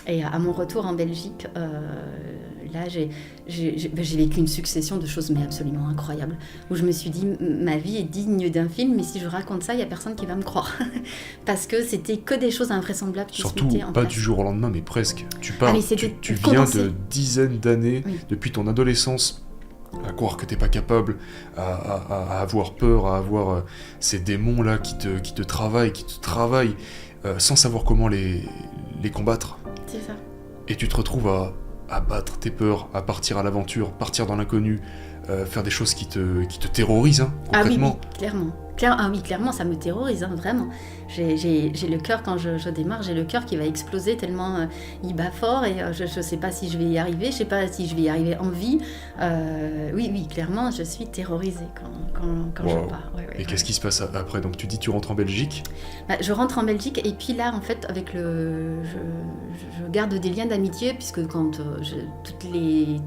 Et à mon retour en Belgique, là, j'ai vécu une succession de choses mais absolument incroyables, où je me suis dit, ma vie est digne d'un film, mais si je raconte ça, il n'y a personne qui va me croire. Parce que c'était que des choses invraisemblables qui Surtout, se mettaient en pas place. du jour au lendemain, mais presque. Tu pars, mais c'était tu viens condensé. de dizaines d'années, Oui. depuis ton adolescence, à croire que t'es pas capable, à avoir peur, à avoir ces démons-là qui te travaillent, sans savoir comment les combattre. C'est ça. Et tu te retrouves à battre tes peurs, à partir à l'aventure, partir dans l'inconnu, faire des choses qui te terrorisent, hein, concrètement. Ah oui, clairement. Clairement, ça me terrorise, hein, vraiment. J'ai le cœur, quand je démarre, j'ai le cœur qui va exploser tellement il bat fort et je ne sais pas si je vais y arriver, je ne sais pas si je vais y arriver en vie. Oui, clairement, je suis terrorisée quand Wow. je pars. Ouais, Et qu'est-ce qui se passe après? Donc tu dis tu rentres en Belgique. Je rentre en Belgique et puis là, en fait, avec je garde des liens d'amitié puisque quand toutes les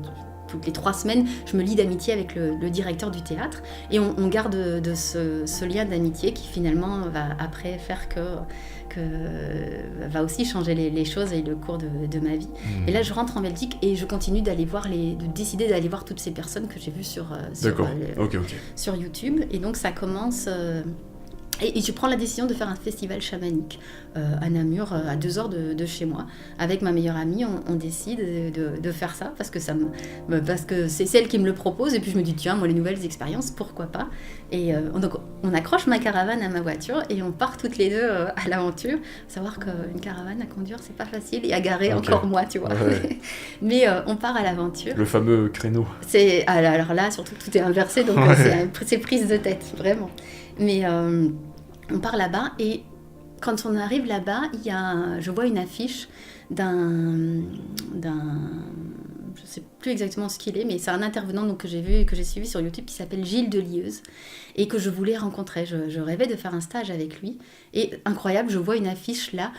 3 semaines, je me lie d'amitié avec le directeur du théâtre et on garde de ce lien d'amitié qui finalement va après faire que va aussi changer les choses et le cours de ma vie. Et là, je rentre en Belgique et je continue de décider d'aller voir toutes ces personnes que j'ai vues sur YouTube. Et donc, ça commence... Et je prends la décision de faire un festival chamanique à Namur, à 2 heures de chez moi. Avec ma meilleure amie, on décide de faire ça parce que c'est elle qui me le propose. Et puis je me dis, tiens, moi, les nouvelles expériences, pourquoi pas? Et donc, on accroche ma caravane à ma voiture et on part toutes les deux à l'aventure. Faut savoir qu'une caravane à conduire, c'est pas facile et à garer encore moi, tu vois. Ouais. Mais on part à l'aventure. Le fameux créneau. Alors là, surtout, tout est inversé, donc c'est prise de tête, vraiment. Mais on part là-bas et quand on arrive là-bas, je vois une affiche d'un je ne sais plus exactement ce qu'il est, mais c'est un intervenant donc, que j'ai vu et que j'ai suivi sur YouTube qui s'appelle Gilles Delieuse et que je voulais rencontrer. Je rêvais de faire un stage avec lui. Et incroyable, je vois une affiche là,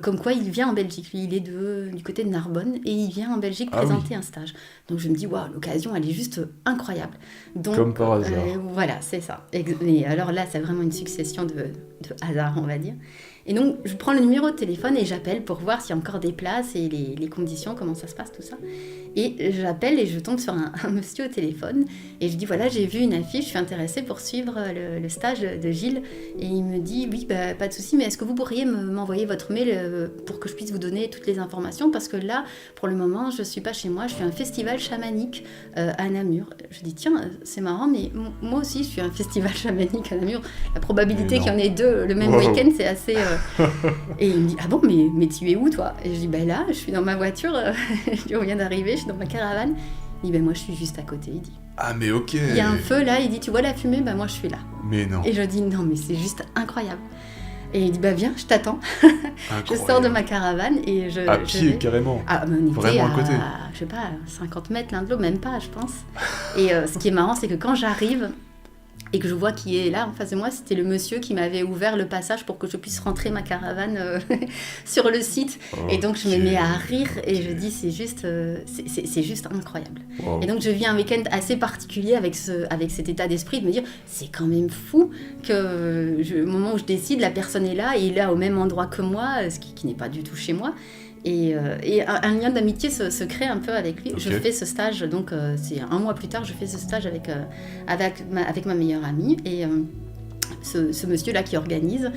comme quoi il vient en Belgique. Lui, il est du côté de Narbonne et il vient en Belgique présenter un stage. Donc je me dis, waouh, l'occasion, elle est juste incroyable. Donc, comme par hasard. Voilà, c'est ça. Et alors là, c'est vraiment une succession de hasards, on va dire. Et donc, je prends le numéro de téléphone et j'appelle pour voir s'il y a encore des places et les conditions, comment ça se passe, tout ça. Et j'appelle et je tombe sur un monsieur au téléphone et je dis, voilà, j'ai vu une affiche, je suis intéressée pour suivre le stage de Gilles. Et il me dit, oui, pas de souci, mais est-ce que vous pourriez m'envoyer votre mail pour que je puisse vous donner toutes les informations? Parce que là, pour le moment, je ne suis pas chez moi, je suis à un festival chamanique à Namur. Je dis, tiens, c'est marrant, mais moi aussi, je suis à un festival chamanique à Namur. La probabilité qu'il y en ait 2 le même week-end, c'est assez... Et il me dit, ah bon, mais tu es où, toi? Et je dis, ben là, je suis dans ma voiture, on vient d'arriver, je suis dans ma caravane. Il dit, ben moi, je suis juste à côté, il dit. Ah, mais ok. Il y a un feu là, il dit, tu vois la fumée? Ben moi, je suis là. Mais non. Et je dis, non, mais c'est juste incroyable. Et il dit, bah viens, je t'attends. Je sors de ma caravane et je... À pied, carrément. On était vraiment à côté. Je sais pas, 50 mètres l'un de l'autre, même pas, je pense. Et ce qui est marrant, c'est que quand j'arrive et que je vois qui est là en face de moi, c'était le monsieur qui m'avait ouvert le passage pour que je puisse rentrer ma caravane sur le site. Okay. Et donc je me mets à rire et je dis c'est juste incroyable. Wow. Et donc je vis un week-end assez particulier avec cet état d'esprit de me dire c'est quand même fou que au moment où je décide, la personne est là et il est là au même endroit que moi, ce qui n'est pas du tout chez moi. Et un lien d'amitié se crée un peu avec lui. Okay. Je fais ce stage, donc c'est 1 mois plus tard, je fais ce stage avec ma meilleure amie. Et ce monsieur-là qui organise,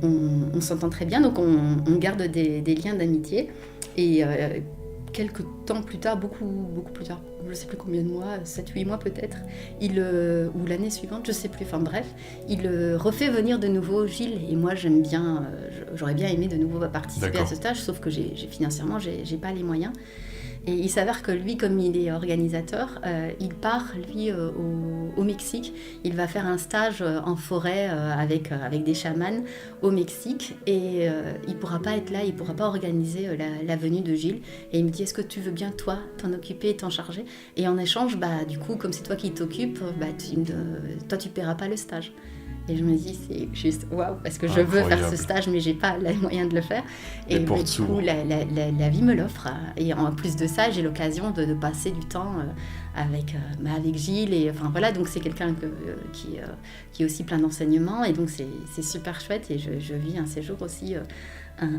on s'entend très bien, donc on garde des liens d'amitié. Et quelques temps plus tard, beaucoup plus tard, je ne sais plus combien de mois, 7-8 mois peut-être, ou l'année suivante, je ne sais plus, enfin bref, il refait venir de nouveau Gilles, et moi j'aime bien, j'aurais bien aimé de nouveau participer à ce stage, sauf que financièrement, j'ai pas les moyens. Et il s'avère que lui, comme il est organisateur, il part, lui, au Mexique. Il va faire un stage en forêt avec des chamans au Mexique. Et il ne pourra pas être là, il ne pourra pas organiser la venue de Gilles. Et il me dit, est-ce que tu veux bien, toi, t'en occuper et t'en charger? Et en échange, du coup, comme c'est toi qui t'occupes, toi, tu ne paieras pas le stage. Et je me dis, c'est juste waouh, parce que je veux faire ce stage, mais j'ai pas les moyens de le faire. Et du coup, la vie me l'offre. Et en plus de ça, j'ai l'occasion de passer du temps avec Gilles. Et enfin voilà, donc c'est quelqu'un qui est aussi plein d'enseignements. Et donc c'est super chouette. Et je vis un séjour aussi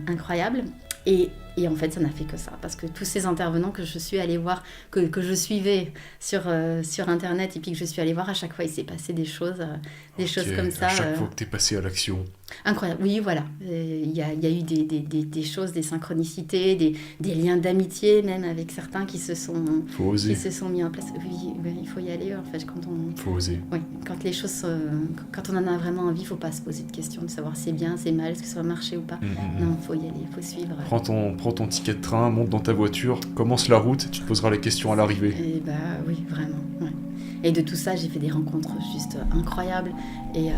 incroyable. Et en fait, ça n'a fait que ça, parce que tous ces intervenants que je suis allée voir, que je suivais sur Internet, et puis que je suis allée voir, à chaque fois, il s'est passé des choses comme ça. À chaque fois que tu es passé à l'action. Incroyable, oui, voilà. Il y a eu des choses, des synchronicités, des liens d'amitié, même avec certains qui se sont mis en place. Oui, il faut y aller, en fait. Faut oser. Oui, quand les choses, quand on en a vraiment envie, il ne faut pas se poser de questions, de savoir c'est bien, c'est mal, est-ce que ça va marcher ou pas. Non, il faut y aller, il faut suivre. Prends ton ticket de train, monte dans ta voiture, commence la route, tu te poseras les questions à l'arrivée. Et oui, vraiment. Ouais. Et de tout ça, j'ai fait des rencontres juste incroyables. Et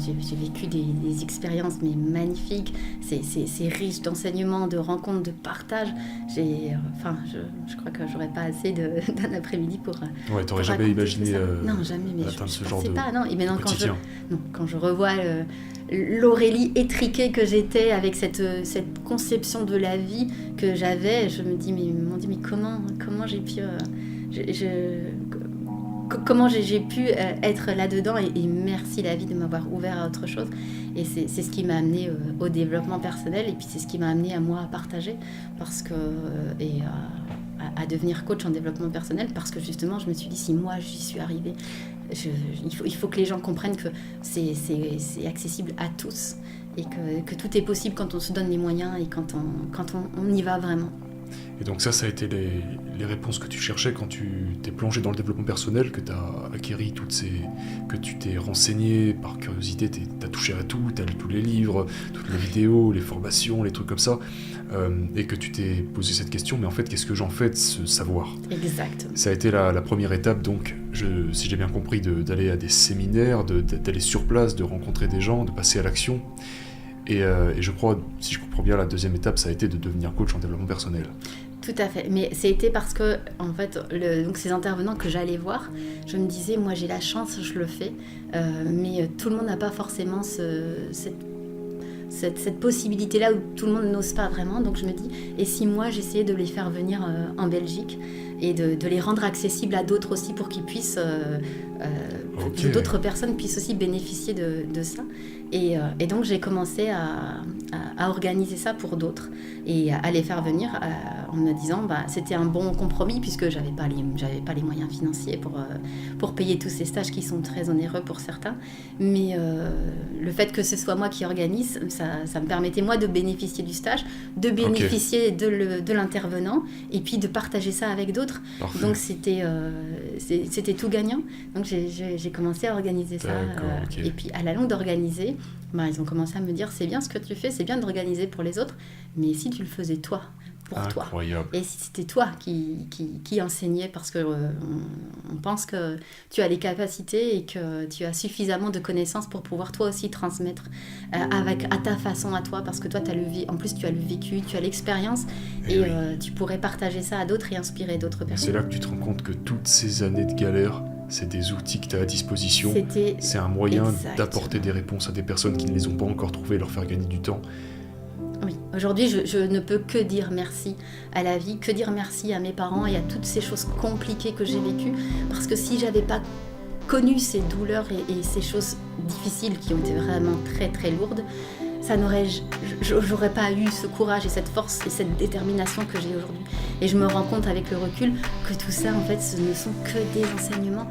j'ai vécu des expériences mais magnifiques. C'est riche d'enseignements, de rencontres, de partage. Je crois que j'aurais pas assez d'un après-midi pour. Ouais, t'aurais jamais imaginé non, jamais, mais atteindre ce je genre pensais de pas. Non, et maintenant, quotidien. quand je revois l'Aurélie étriquée que j'étais avec cette conception de la vie que j'avais, je me dis, mais comment j'ai pu. Comment j'ai pu être là-dedans et merci la vie de m'avoir ouvert à autre chose. Et c'est ce qui m'a amené au développement personnel et puis c'est ce qui m'a amené à moi à partager et à devenir coach en développement personnel parce que justement je me suis dit si moi j'y suis arrivée, il faut que les gens comprennent que c'est accessible à tous et que tout est possible quand on se donne les moyens et quand on y va vraiment. Et donc ça a été les réponses que tu cherchais quand tu t'es plongé dans le développement personnel, que tu as acquéri que tu t'es renseigné par curiosité, tu as touché à tout, tu as lu tous les livres, toutes les vidéos, les formations, les trucs comme ça, et que tu t'es posé cette question, mais en fait, qu'est-ce que j'en fais de ce savoir ? Exactement. Ça a été la première étape, donc, si j'ai bien compris, d'aller à des séminaires, d'aller sur place, de rencontrer des gens, de passer à l'action. Et je crois, si je comprends bien, la deuxième étape, ça a été de devenir coach en développement personnel. Tout à fait, mais c'était parce que, en fait, donc ces intervenants que j'allais voir, je me disais, moi j'ai la chance, je le fais, mais tout le monde n'a pas forcément cette possibilité-là où tout le monde n'ose pas vraiment, donc je me dis, et si moi j'essayais de les faire venir en Belgique et de les rendre accessibles à d'autres aussi pour qu'ils puissent, que d'autres personnes puissent aussi bénéficier de ça. Et donc j'ai commencé à organiser ça pour d'autres et à les faire venir en me disant c'était un bon compromis puisque j'avais pas les moyens financiers pour payer tous ces stages qui sont très onéreux pour certains, mais le fait que ce soit moi qui organise, ça me permettait moi de bénéficier du stage, de bénéficier de l'intervenant et puis de partager ça avec d'autres. Parfait. Donc c'était tout gagnant. Donc j'ai commencé à organiser ça et puis à la longue d'organiser, ils ont commencé à me dire c'est bien ce que tu fais, c'est bien d'organiser pour les autres, mais si tu le faisais toi, pour Incroyable. toi, et si c'était toi qui enseignais parce que on pense que tu as les capacités et que tu as suffisamment de connaissances pour pouvoir toi aussi transmettre à ta façon à toi, parce que toi en plus tu as le vécu, tu as l'expérience et tu pourrais partager ça à d'autres et inspirer d'autres personnes. C'est là que tu te rends compte que toutes ces années de galère, c'est des outils que tu as à disposition. C'est un moyen d'apporter des réponses à des personnes qui ne les ont pas encore trouvées et leur faire gagner du temps. Oui, aujourd'hui, je ne peux que dire merci à la vie, que dire merci à mes parents et à toutes ces choses compliquées que j'ai vécues. Parce que si j'avais pas connu ces douleurs et ces choses difficiles qui ont été vraiment très très lourdes, j'aurais pas eu ce courage et cette force et cette détermination que j'ai aujourd'hui. Et je me rends compte avec le recul que tout ça, en fait, ce ne sont que des enseignements.